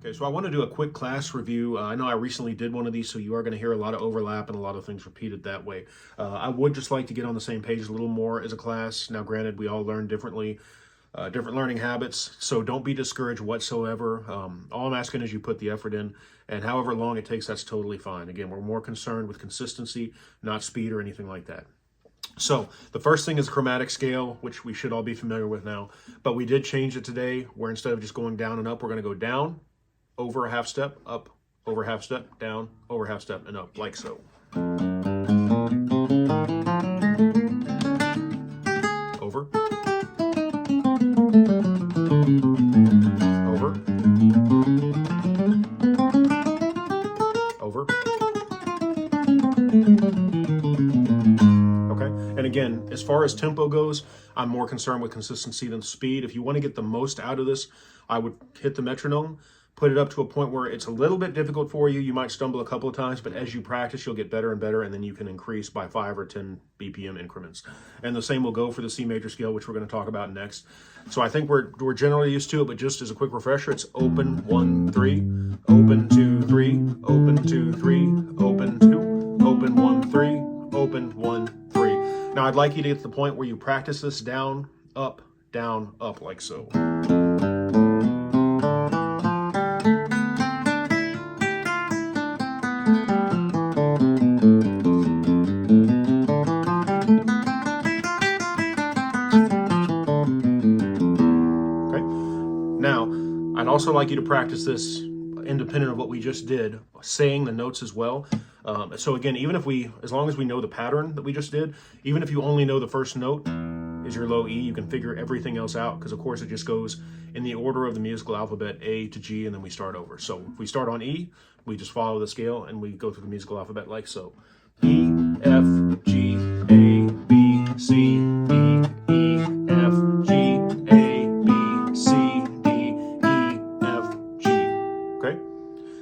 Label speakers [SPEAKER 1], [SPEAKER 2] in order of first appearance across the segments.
[SPEAKER 1] Okay, so I want to do a quick class review. I know I recently did one of these, so you are going to hear a lot of overlap and a lot of things repeated that way. I would just like to get on the same page a little more as a class. Now, granted, we all learn differently, different learning habits, so don't be discouraged whatsoever. All I'm asking is you put the effort in, and however long it takes, that's totally fine. Again, we're more concerned with consistency, not speed or anything like that. So the first thing is chromatic scale, which we should all be familiar with now, but we did change it today, where instead of just going down and up, we're going to go down, over a half step, up, over half step, down, over half step, and up, like so. Over. Over. Over. Okay, and again, as far as tempo goes, I'm more concerned with consistency than speed. If you want to get the most out of this, I would hit the metronome, put it up to a point where it's a little bit difficult for you. You might stumble a couple of times, but as you practice, you'll get better and better, and then you can increase by 5 or 10 BPM increments. And the same will go for the C major scale, which we're going to talk about next. So I think we're generally used to it, but just as a quick refresher, it's open 1 3, open 2 3, open 2 3, open 2, open 1 3, open 1 3. Now I'd like you to get to the point where you practice this down, up, like so. Now, I'd also like you to practice this independent of what we just did, saying the notes as well. So again, as long as we know the pattern that we just did, even if you only know the first note is your low E, you can figure everything else out, because of course it just goes in the order of the musical alphabet, A to G, and then we start over. So if we start on E, we just follow the scale and we go through the musical alphabet like so. E, F, G, A, B, C, D, E, F, G, A, B, C, D, E, F, G. Okay?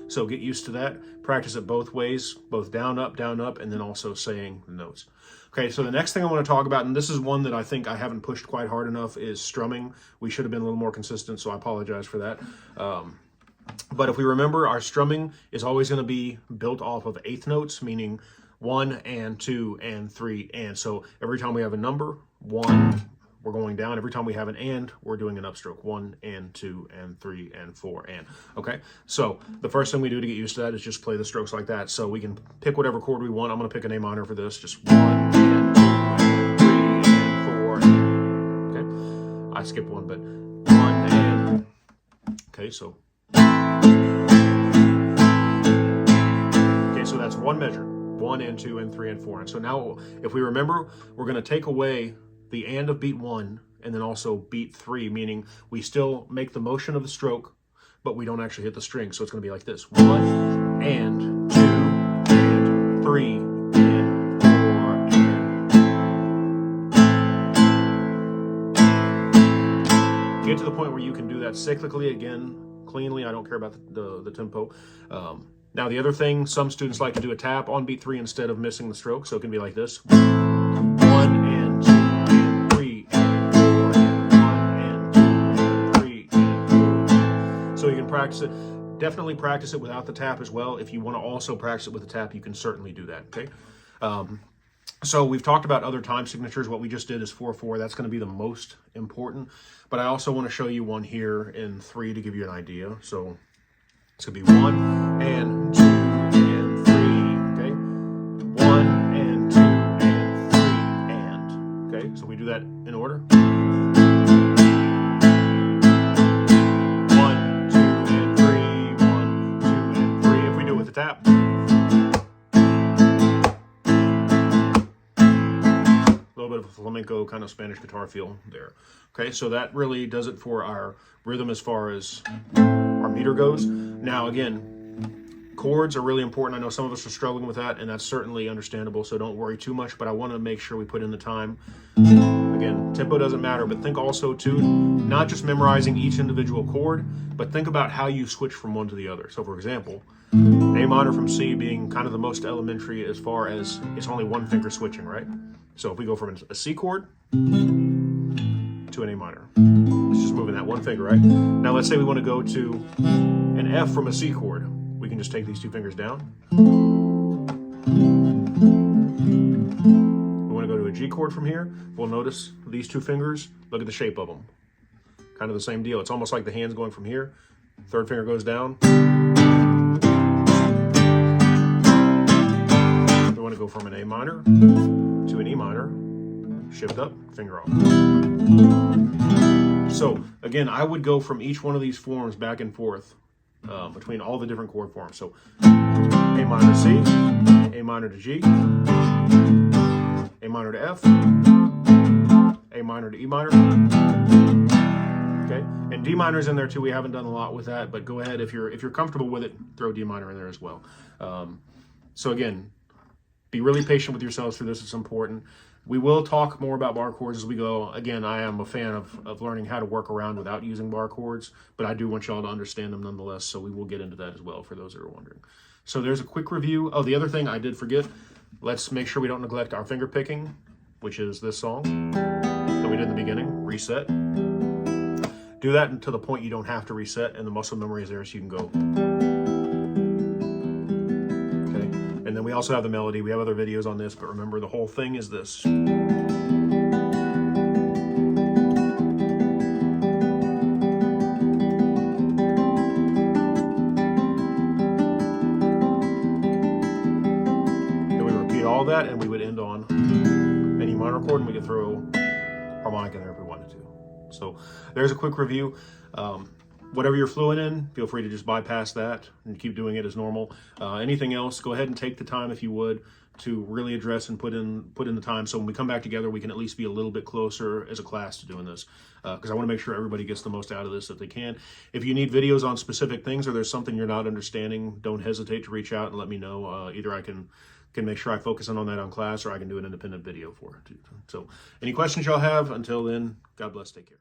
[SPEAKER 1] So get used to that. Practice it both ways, both down, up, and then also saying the notes. Okay, so the next thing I want to talk about, and this is one that I think I haven't pushed quite hard enough, is strumming. We should have been a little more consistent, so I apologize for that. But if we remember, our strumming is always going to be built off of eighth notes, meaning 1 and 2 and 3 and. So every time we have a number, 1, we're going down. Every time we have an and, we're doing an upstroke. 1 and 2 and 3 and 4 and. Okay, so the first thing we do to get used to that is just play the strokes like that. So we can pick whatever chord we want. I'm going to pick an A minor for this. Just 1 and 2 and 3 and 4. Okay, I skipped one, but 1 and. Okay, so. Okay, so that's one measure. 1 and 2 and 3 and 4. And so now, if we remember, we're going to take away the and of beat 1 and then also beat 3, meaning we still make the motion of the stroke, but we don't actually hit the string. So it's going to be like this: 1 and 2 and 3 and 4 and. Get to the point where you can do that cyclically again, cleanly. I don't care about the tempo. Now, the other thing, some students like to do a tap on beat 3 instead of missing the stroke, so it can be like this: 1 and 2 and 3 and 4 and 1 and 2 and 3 and 4. So you can practice it. Definitely practice it without the tap as well. If you want to also practice it with the tap, you can certainly do that. Okay. So we've talked about other time signatures. What we just did is 4/4. That's going to be the most important. But I also want to show you one here in 3 to give you an idea. So it's going to be 1 and 2 and 3, okay? 1 and 2 and 3 and, okay? So we do that in order. 1, 2 and 3, 1, 2 and 3. If we do it with the tap. A little bit of a flamenco kind of Spanish guitar feel there. Okay, so that really does it for our rhythm as far as our meter goes. Now, again, chords are really important. I know some of us are struggling with that, and that's certainly understandable, so don't worry too much, but I want to make sure we put in the time. Again, tempo doesn't matter, but think also, too, not just memorizing each individual chord, but think about how you switch from one to the other. So, for example, A minor from C being kind of the most elementary as far as it's only one finger switching, right? So if we go from a C chord to an A minor, it's just moving that that one finger, right? Now let's say we want to go to an F from a C chord. We can just take these two fingers down. We want to go to a G chord from here. We'll notice these two fingers, look at the shape of them. Kind of the same deal. It's almost like the hand's going from here. Third finger goes down. We want to go from an A minor to an E minor. Shift up, finger off. So again, I would go from each one of these forms back and forth between all the different chord forms. So A minor to C, A minor to G, A minor to F, A minor to E minor. Okay, and D minor's in there too. We haven't done a lot with that, but go ahead if you're comfortable with it, throw D minor in there as well. So again, be really patient with yourselves through this. It's important. We will talk more about bar chords as we go. Again, I am a fan of learning how to work around without using bar chords, but I do want y'all to understand them nonetheless, so we will get into that as well for those that are wondering. So there's a quick review. Oh, the other thing I did forget, let's make sure we don't neglect our finger picking, which is this song that we did in the beginning, reset. Do that until the point you don't have to reset, and the muscle memory is there so you can go. And then we also have the melody. We have other videos on this, but remember the whole thing is this. Then we repeat all that, and we would end on an E minor chord, and we could throw harmonic in there if we wanted to. So there's a quick review. Whatever you're fluent in, feel free to just bypass that and keep doing it as normal. Anything else, go ahead and take the time, if you would, to really address and put in the time. So when we come back together, we can at least be a little bit closer as a class to doing this. Because I want to make sure everybody gets the most out of this that they can. If you need videos on specific things or there's something you're not understanding, don't hesitate to reach out and let me know. Either I can make sure I focus in on that on class, or I can do an independent video for it. So any questions y'all have, until then, God bless, take care.